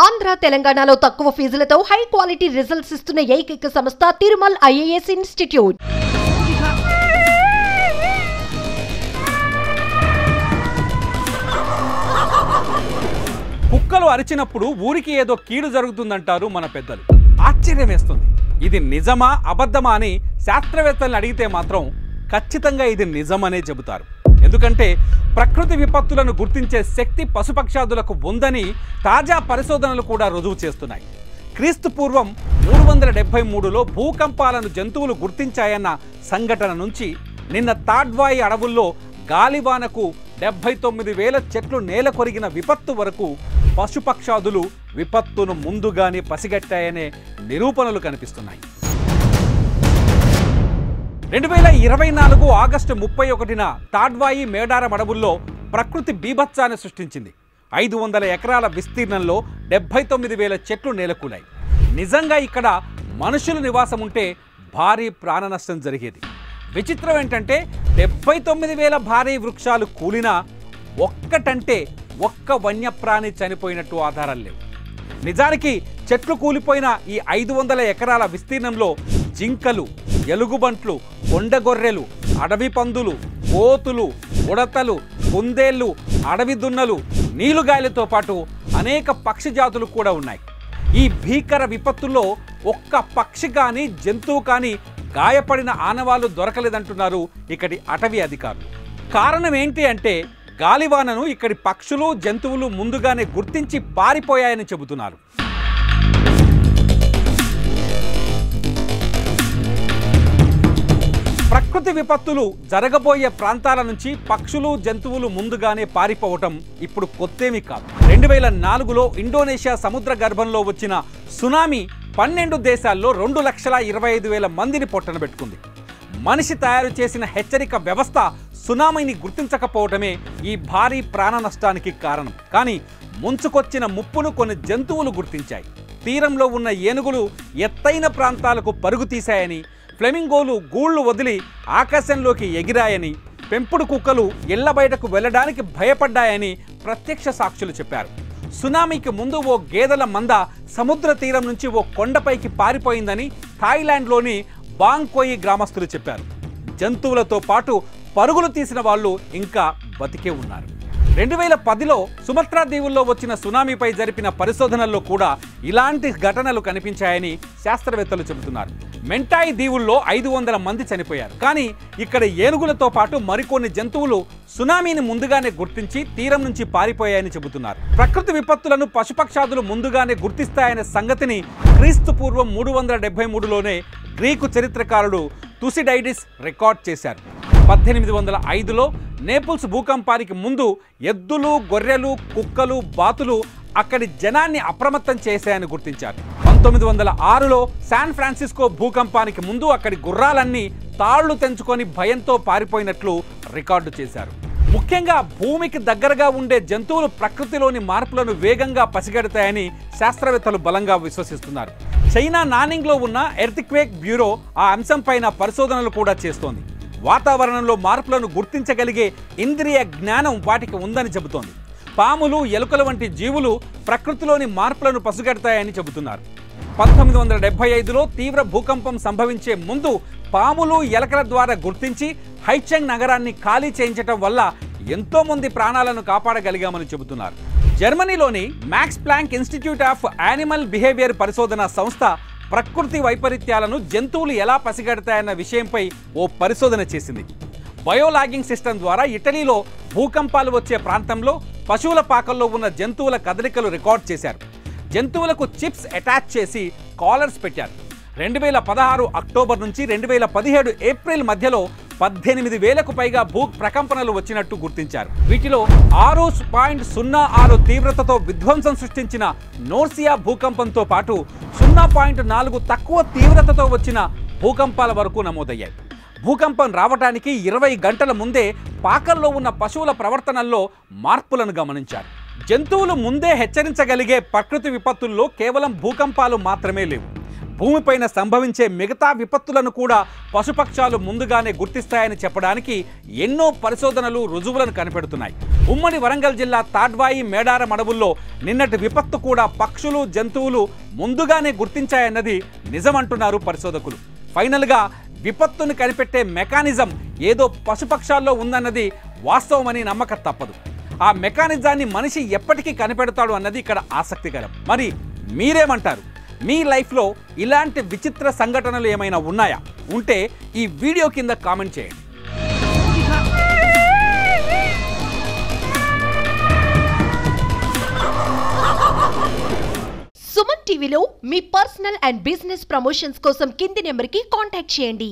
ఆంధ్ర తెలంగాణలో తక్కువ ఫీజులతో high quality results ఇస్తున్న ఏకైక సంస్థ తిరుమల్ ఐఏఎస్ ఇన్స్టిట్యూట్. కుక్కలు అరిచినప్పుడు ఊరికి ఏదో కీడు జరుగుతుందంటారు మన పెద్దలు. ఆశ్చర్యం వేస్తుంది. ఇది నిజమా అబద్ధమా అని శాస్త్రవేత్తల్ని అడిగితే మాత్రం ఖచ్చితంగా ఇది నిజమనే చెబుతారు. ఎందుకంటే ప్రకృతి విపత్తులను గుర్తించే శక్తి పశుపక్షాదులకు ఉందని తాజా పరిశోధనలు కూడా రుజువు చేస్తున్నాయి. క్రీస్తు పూర్వం 373లో భూకంపాలను జంతువులు గుర్తించాయన్న సంఘటన నుంచి నిన్న తాడ్వాయి అడవుల్లో గాలివానకు 79,000 చెట్లు నేల కొరిగిన విపత్తు వరకు పశుపక్షాదులు విపత్తును ముందుగానే పసిగట్టాయనే నిరూపణలు కనిపిస్తున్నాయి. 2024 ఆగస్టు 31న తాడ్వాయి మేడారం అడవుల్లో ప్రకృతి బీభత్సాన్ని సృష్టించింది. 500 ఎకరాల విస్తీర్ణంలో 79,000 చెట్లు నేలకూలాయి. నిజంగా ఇక్కడ మనుషుల నివాసం ఉంటే భారీ ప్రాణ నష్టం జరిగేది. విచిత్రం ఏంటంటే 79,000 భారీ వృక్షాలు కూలినా ఒక్కటంటే ఒక్క వన్యప్రాణి చనిపోయినట్టు ఆధారాలు లేవు. నిజానికి చెట్లు కూలిపోయిన ఈ 500 ఎకరాల విస్తీర్ణంలో జింకలు, ఎలుగుబంట్లు, కొండగొర్రెలు, అడవి పందులు, కోతులు, ఉడతలు, కుందేళ్లు, అడవి దున్నలు, నీలుగాయలతో పాటు అనేక పక్షి జాతులు కూడా ఉన్నాయి. ఈ భీకర విపత్తుల్లో ఒక్క పక్షి కానీ జంతువు కానీ గాయపడిన ఆనవాళ్లు దొరకలేదంటున్నారు ఇక్కడి అటవీ అధికారులు. కారణం ఏంటి అంటే గాలివానను ఇక్కడి పక్షులు జంతువులు ముందుగానే గుర్తించి పారిపోయాయని చెబుతున్నారు. ప్రకృతి విపత్తులు జరగబోయే ప్రాంతాల నుంచి పక్షులు జంతువులు ముందుగానే పారిపోవటం ఇప్పుడు కొత్తేమీ కాదు. 2004లో ఇండోనేషియా సముద్ర గర్భంలో వచ్చిన సునామీ 12 దేశాల్లో 2,25,000 మందిని పొట్టనబెట్టుకుంది. మనిషి తయారు చేసిన హెచ్చరిక వ్యవస్థ సునామీని గుర్తించకపోవటమే ఈ భారీ ప్రాణ నష్టానికి కారణం. కానీ ముంచుకొచ్చిన ముప్పును కొన్ని జంతువులు గుర్తించాయి. తీరంలో ఉన్న ఏనుగులు ఎత్తైన ప్రాంతాలకు పరుగు తీశాయని, ఫ్లెమింగోలు గూళ్లు వదిలి ఆకాశంలోకి ఎగిరాయని, పెంపుడు కుక్కలు ఇళ్ల బయటకు వెళ్లడానికి భయపడ్డాయని ప్రత్యక్ష సాక్షులు చెప్పారు. సునామీకి ముందు ఓ గేదెల మంద సముద్ర తీరం నుంచి ఓ కొండపైకి పారిపోయిందని థాయిలాండ్లోని బాంగ్కోయి గ్రామస్తులు చెప్పారు. జంతువులతో పాటు పరుగులు తీసిన వాళ్ళు ఇంకా బతికే ఉన్నారు. 2010లో సుమత్రా దీవుల్లో వచ్చిన సునామీపై జరిపిన పరిశోధనల్లో కూడా ఇలాంటి ఘటనలు కనిపించాయని శాస్త్రవేత్తలు చెబుతున్నారు. మెంటాయి దీవుల్లో 500 మంది చనిపోయారు. కానీ ఇక్కడ ఏనుగులతో పాటు మరికొన్ని జంతువులు సునామీని ముందుగానే గుర్తించి తీరం నుంచి పారిపోయాయని చెబుతున్నారు. ప్రకృతి విపత్తులను పశుపక్షాదులు ముందుగానే గుర్తిస్తాయనే సంగతిని క్రీస్తు పూర్వం 373లోనే గ్రీకు చరిత్రకారుడు తుసిడైడిస్ రికార్డ్ చేశారు. 1805లో నేపుల్స్ భూకంపానికి ముందు ఎద్దులు, గొర్రెలు, కుక్కలు, బాతులు అక్కడి జనాన్ని అప్రమత్తం చేశాయని గుర్తించారు. 1906లో శాన్ ఫ్రాన్సిస్కో భూకంపానికి ముందు అక్కడి గుర్రాలన్నీ తాళ్లు తెంచుకొని భయంతో పారిపోయినట్లు రికార్డు చేశారు. ముఖ్యంగా భూమికి దగ్గరగా ఉండే జంతువులు ప్రకృతిలోని మార్పులను వేగంగా పసిగడతాయని శాస్త్రవేత్తలు బలంగా విశ్వసిస్తున్నారు. చైనా నానింగ్లో ఉన్న ఎర్త్క్వేక్ బ్యూరో ఆ అంశంపైన పరిశోధనలు కూడా చేస్తోంది. వాతావరణంలో మార్పులను గుర్తించగలిగే ఇంద్రియ జ్ఞానం వాటికి ఉందని చెబుతోంది. పాములు, ఎలుకల వంటి జీవులు ప్రకృతిలోని మార్పులను పసిగడతాయని చెబుతున్నారు. 1975లో తీవ్ర భూకంపం సంభవించే ముందు పాములు, ఎలకల ద్వారా గుర్తించి హైచెంగ్ నగరాన్ని ఖాళీ చేయించడం వల్ల ఎంతో మంది ప్రాణాలను కాపాడగలిగామని చెబుతున్నారు. జర్మనీలోని Max Planck Institute of Animal Behaviour పరిశోధన సంస్థ ప్రకృతి వైపరీత్యాలను జంతువులు ఎలా పసిగడతాయన్న విషయంపై ఓ పరిశోధన చేసింది. బయోలాగింగ్ సిస్టమ్ ద్వారా ఇటలీలో భూకంపాలు వచ్చే ప్రాంతంలో పశువుల పాకల్లో ఉన్న జంతువుల కదలికలు రికార్డ్ చేశారు. జంతువులకు చిప్స్ అటాచ్ చేసి కాలర్స్ పెట్టారు. 2016 అక్టోబర్ నుంచి 2017 ఏప్రిల్ మధ్యలో 18,000కు పైగా భూ ప్రకంపనలు వచ్చినట్టు గుర్తించారు. వీటిలో 6.06 తీవ్రతతో విధ్వంసం సృష్టించిన నోర్సియా భూకంపంతో పాటు 0.4 తక్కువ తీవ్రతతో వచ్చిన భూకంపాల వరకు నమోదయ్యాయి. భూకంపం రావడానికి 20 గంటల ముందే పాకల్లో ఉన్న పశువుల ప్రవర్తనల్లో మార్పులను గమనించారు. జంతువులు ముందే హెచ్చరించగలిగే ప్రకృతి విపత్తుల్లో కేవలం భూకంపాలు మాత్రమే లేవు. భూమిపైన సంభవించే మిగతా విపత్తులను కూడా పశుపక్షాలు ముందుగానే గుర్తిస్తాయని చెప్పడానికి ఎన్నో పరిశోధనలు రుజువులను కనిపెడుతున్నాయి. ఉమ్మడి వరంగల్ జిల్లా తాడ్వాయి మేడారం అడవుల్లో నిన్నటి విపత్తు కూడా పక్షులు జంతువులు ముందుగానే గుర్తించాయన్నది నిజమంటున్నారు పరిశోధకులు. ఫైనల్గా విపత్తును కనిపెట్టే మెకానిజం ఏదో పశుపక్షాల్లో ఉందన్నది వాస్తవమని నమ్మక తప్పదు. ఆ మెకానిజాన్ని మనిషి ఎప్పటికీ కనిపెడతాడు అన్నది ఇక్కడ ఆసక్తికరం. మరి మీరేమంటారు? మీ లైఫ్లో ఇలాంటి విచిత్ర సంఘటనలు ఏమైనా ఉన్నాయా? ఉంటే ఈ వీడియో కింద కామెంట్ చేయండి. సుమన్ టీవీలో మీ పర్సనల్ అండ్ బిజినెస్ ప్రమోషన్స్ కోసం కింది నెంబర్కి కాంటాక్ట్ చేయండి.